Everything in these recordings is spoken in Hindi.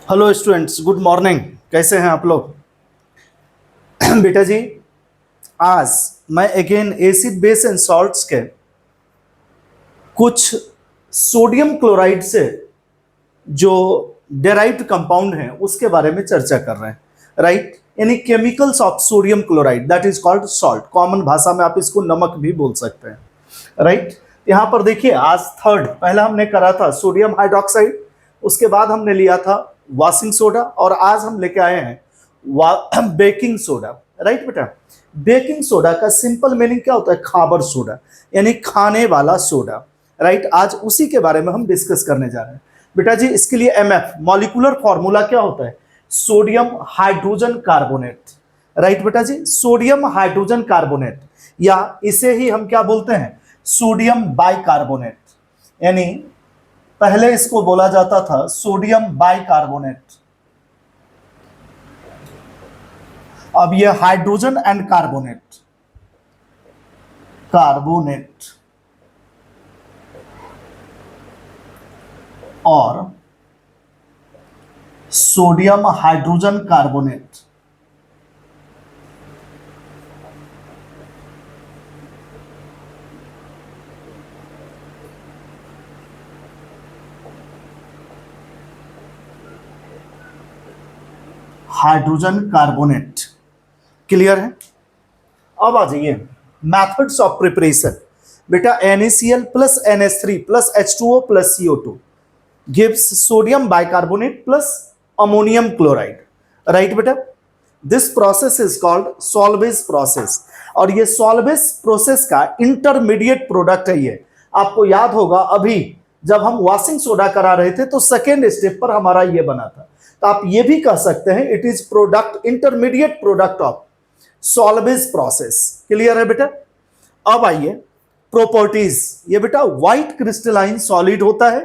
Hello students, good morning. कैसे हैं आप लोग? बेटा जी, आज मैं again acid base and salts के कुछ सोडियम क्लोराइड से जो डेराइव्ड कंपाउंड हैं उसके बारे में चर्चा कर रहे हैं। राइट, यानी chemicals of sodium chloride, that is called salt. Common भाषा में आप इसको नमक भी बोल सकते हैं। राइट, यहाँ पर देखिए, आज थर्ड, पहला हमने करा था सोडियम हाइड्रोक्साइड, उसके बाद हमने लिया था वॉशिंग सोडा, और आज हम लेके आए हैं बेकिंग सोडा। राइट बेटा, बेकिंग सोडा का सिंपल मीनिंग क्या होता है? खाबर सोडा, यानी खाने वाला सोडा। राइट, आज उसी के बारे में हम डिस्कस करने जा रहे हैं। बेटा जी, इसके लिए एमएफ मॉलिक्यूलर फॉर्मूला क्या होता है? Sodium hydrogen carbonate. राइट बेटा जी, सोडियम हाइड्रोजन कार्बोनेट, या इसे ही हम क्या बोलते हैं? Sodium bicarbonate. यानी पहले इसको बोला जाता था सोडियम बाइकार्बोनेट, अब ये हाइड्रोजन एंड कार्बोनेट, कार्बोनेट और sodium hydrogen carbonate. Hydrogen carbonate, clear है? अब आ जाइए मैथड्स ऑफ प्रिपरेशन। बेटा, NaCl plus NH3 plus H2O plus CO2 gives sodium bicarbonate plus ammonium chloride. Right बेटा, this process is called Solvay process, और ये सॉल्वेज प्रोसेस का इंटरमीडिएट प्रोडक्ट है। ये आपको याद होगा, अभी जब हम वॉशिंग सोडा करा रहे थे तो सेकेंड स्टेप पर हमारा ये बना था। तो आप ये भी कह सकते हैं it is product, intermediate product of salvage process. Clear है बेटा? अब आइए प्रॉपर्टीज। ये बेटा व्हाइट क्रिस्टलाइन सॉलिड होता है,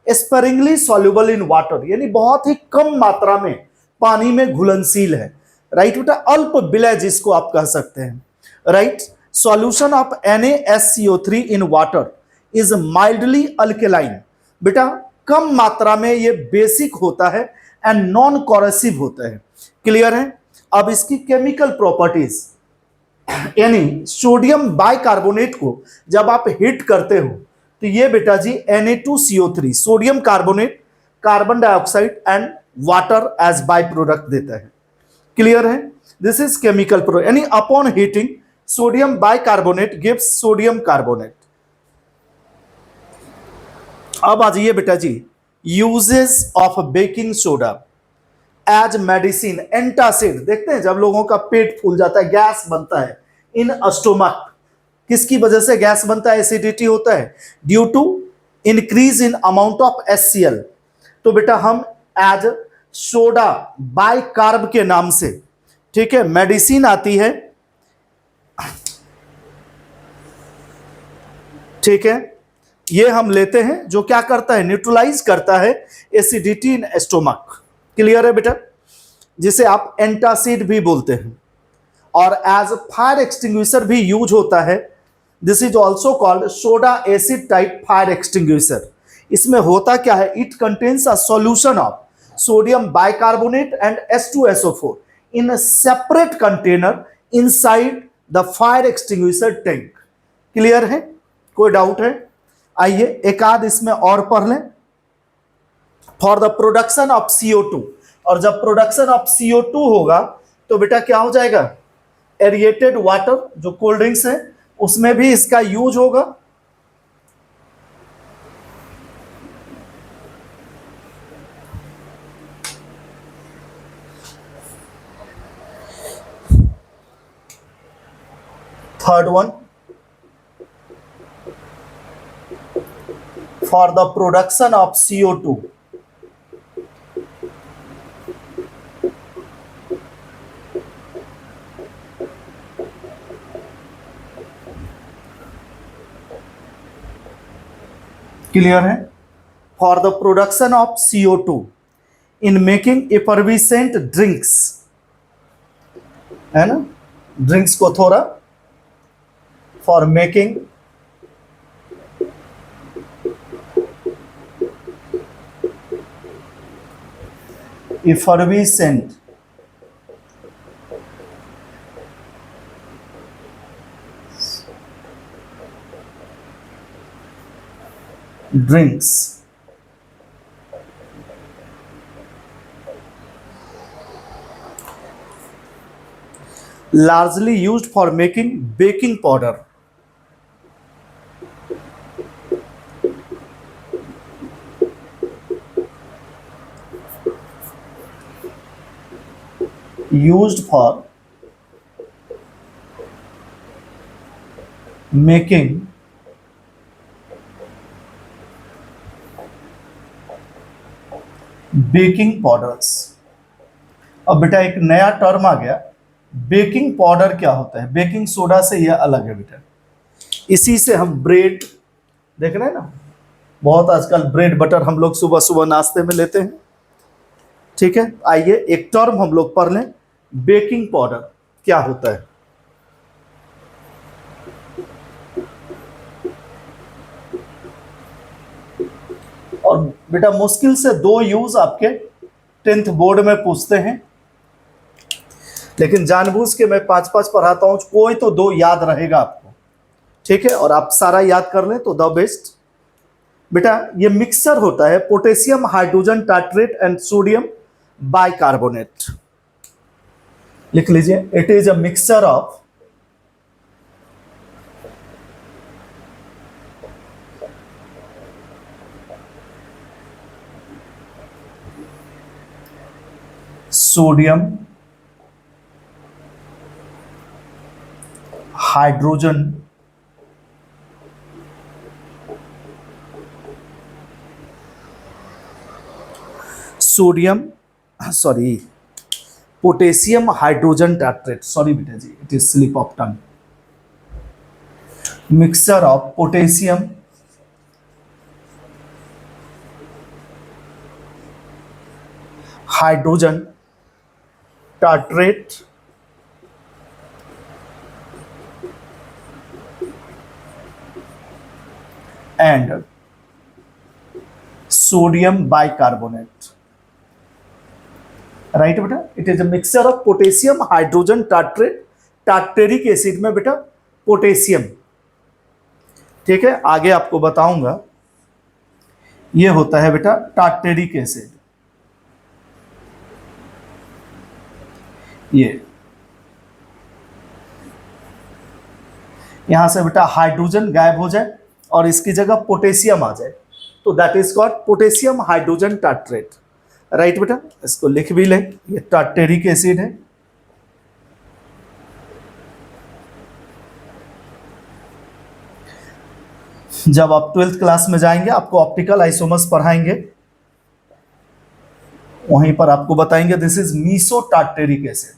स्पेरिंगली सॉल्युबल इन वाटर, यानी बहुत ही कम मात्रा में पानी में घुलनशील है। राइट बेटा, अल्प विलय जिसको आप कह सकते हैं। Right, solution of NaSCO3 in water is mildly alkaline. बेटा, कम मात्रा में ये बेसिक होता है एंड नॉन कोरेसिव होता है। क्लियर है? अब इसकी केमिकल प्रॉपर्टीज, यानी सोडियम बाइकार्बोनेट को जब आप हिट करते हो तो ये बेटा जी Na2CO3, sodium carbonate, carbon dioxide and water as by product देता है। क्लियर है? दिस इज केमिकल प्रो, यानी upon heating sodium bicarbonate gives sodium carbonate. अब आ जाइए बेटा जी, uses of baking soda as medicine. Antacid, देखते हैं जब लोगों का पेट फूल जाता है, गैस बनता है इन स्टोमक, किसकी वजह से गैस बनता है? एसिडिटी होता है, due to increase in amount of HCl। तो बेटा हम एज सोडा बाइकार्ब के नाम से, ठीक है, मेडिसिन आती है, ठीक है, ये हम लेते हैं, जो क्या करता है? न्यूट्रलाइज करता है एसिडिटी इन स्टोमक। क्लियर है बेटा? जिसे आप एंटासिड भी बोलते हैं, और एज फायर एक्सटिंग्विशर भी यूज होता है। This is also called soda acid type fire extinguisher. इसमें होता क्या है? It contains a solution of sodium bicarbonate and H2SO4 in a separate container inside the fire extinguisher tank. Clear है? कोई डाउट है? आइए एक आध इसमें और पढ़ लें। For the production of CO2, और जब प्रोडक्शन ऑफ CO2 होगा तो बेटा क्या हो जाएगा? एरिएटेड वाटर, जो कोल्ड ड्रिंक्स है उसमें भी इसका यूज होगा। Third one, for the production of CO2, clear है? For the production of CO2 in making effervescent drinks, है ना, ड्रिंक्स को थोड़ा, for making effervescent drinks largely used for making baking powder. Used for making baking powders. अब बेटा एक नया टर्म आ गया, बेकिंग पाउडर क्या होता है? बेकिंग सोडा से यह अलग है बेटा। इसी से हम ब्रेड देख रहे हैं ना, बहुत आजकल ब्रेड बटर हम लोग सुबह सुबह नाश्ते में लेते हैं। ठीक है, आइए एक टर्म हम लोग पढ़ लें, बेकिंग पाउडर क्या होता है। और बेटा मुश्किल से 2 यूज आपके 10th बोर्ड में पूछते हैं, लेकिन जानबूझ के मैं 5-5 पढ़ाता हूं, कोई तो 2 याद रहेगा आपको। ठीक है, और आप सारा याद कर लें तो द बेस्ट। बेटा ये मिक्सचर होता है potassium hydrogen tartrate and sodium bicarbonate. लिख लीजिए, it is a mixture of sodium hydrogen potassium hydrogen tartrate, sorry बेटा जी, it is slip of tongue. Mixture of potassium hydrogen tartrate and sodium bicarbonate. Right बेटा, it is a mixture of potassium hydrogen tartrate, tartaric acid में बेटा पोटेशियम। ठीक है, आगे आपको बताऊंगा, यह होता है बेटा टार्टेरिक एसिड। ये यहां से बेटा हाइड्रोजन गायब हो जाए और इसकी जगह पोटेशियम आ जाए, तो that is called potassium hydrogen tartrate. Right बेटा, इसको लिख भी लें, ये टार्टेरिक एसिड है। जब आप 12th क्लास में जाएंगे आपको ऑप्टिकल आइसोमर्स पढ़ाएंगे, वहीं पर आपको बताएंगे this is meso tartaric acid.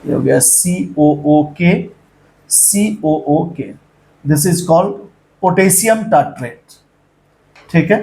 ये हो गया COOK, COOK, this is called potassium tartrate. ठीक है,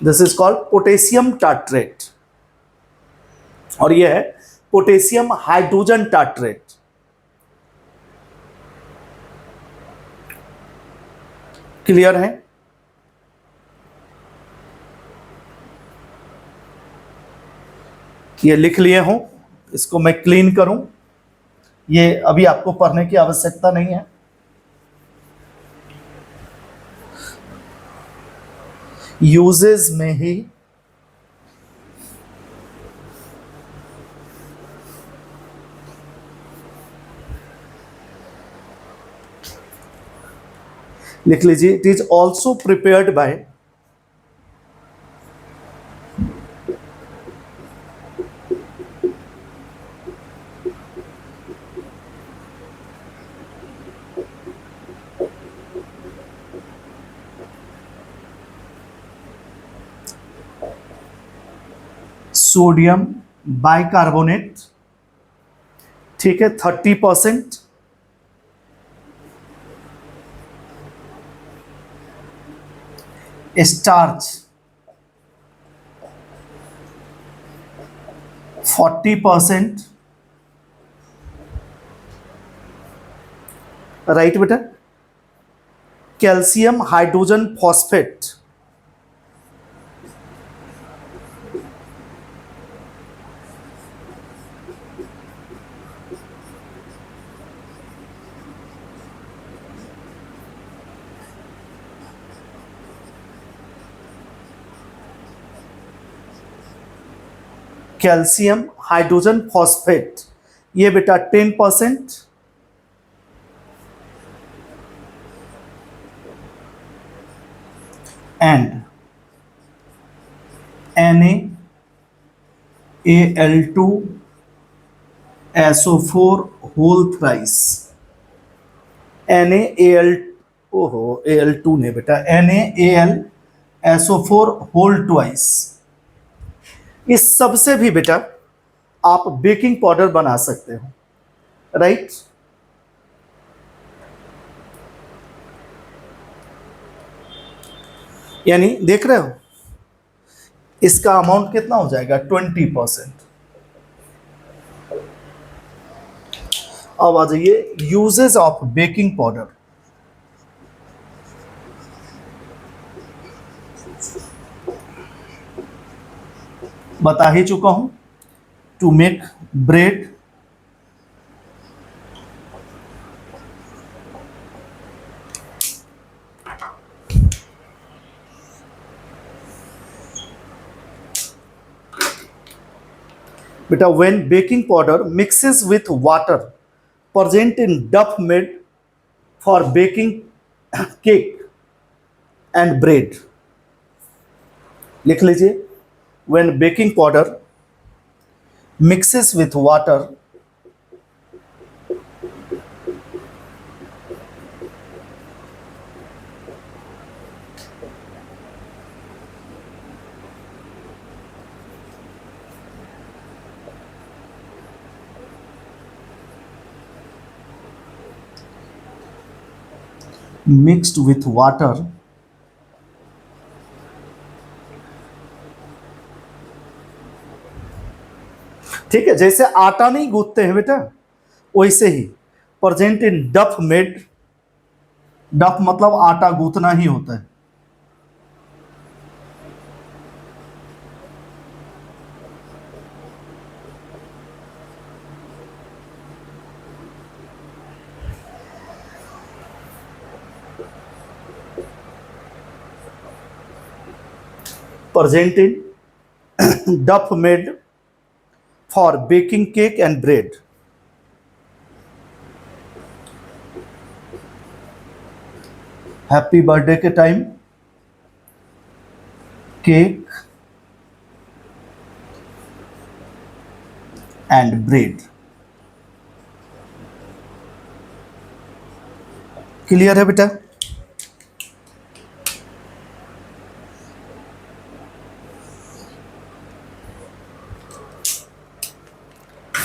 this is called potassium tartrate, और यह है पोटेशियम हाइड्रोजन टार्ट्रेट। क्लियर है? ये लिख लिए हूं, इसको मैं क्लीन करूं, ये अभी आपको पढ़ने की आवश्यकता नहीं है। यूजेस में ही लिख लीजिए, it is also prepared by sodium bicarbonate. ठीक है, 30%, स्टार्च 40%। राइट बेटा, calcium hydrogen phosphate calcium hydrogen phosphate, ये बेटा 10%, and NaAl2SO4 whole thrice, NaAl, ओहो Al2 नहीं बेटा, NaAlSO4 होल ट्वाइस। इस सब से भी बेटा आप बेकिंग पाउडर बना सकते हो, राइट। यानी देख रहे हो इसका अमाउंट कितना हो जाएगा, 20%। अब आ जाइए यूजेस ऑफ बेकिंग पाउडर। बता ही चुका हूं, टू मेक ब्रेड, बेटा when baking powder mixes with water present in dough made for baking cake and bread, लिख लीजिए, when baking powder mixes with water mixed with water ठीक है, जैसे आटा नहीं गूंथते हैं बेटा, वैसे ही प्रेजेंट इन डफ मेड, डफ मतलब आटा गूंथना ही होता है, present in dough made for baking cake and bread. Happy birthday के time cake and bread. Clear है बेटा?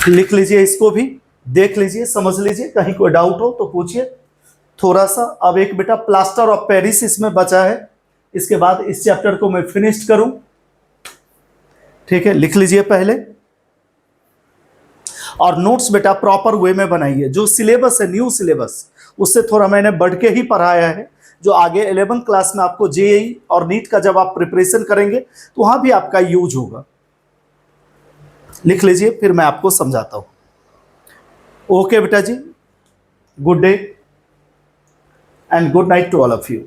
लिख लीजिए, इसको भी देख लीजिए, समझ लीजिए, कहीं कोई डाउट हो तो पूछिए थोड़ा सा। अब एक बेटा प्लास्टर ऑफ पेरिस इसमें बचा है, इसके बाद इस चैप्टर को मैं फिनिश करूं, ठीक है। लिख लीजिए पहले, और नोट्स बेटा प्रॉपर वे में बनाइए। जो सिलेबस है न्यू सिलेबस, उससे थोड़ा मैंने बढ़ के ही पढ़ाया है, जो आगे 11th क्लास में आपको जेईई और नीट का जब आप प्रिपरेशन करेंगे तो वहां भी आपका यूज होगा। लिख लीजिए, फिर मैं आपको समझाता हूं। ओके बेटा जी, good day and good night to all of you.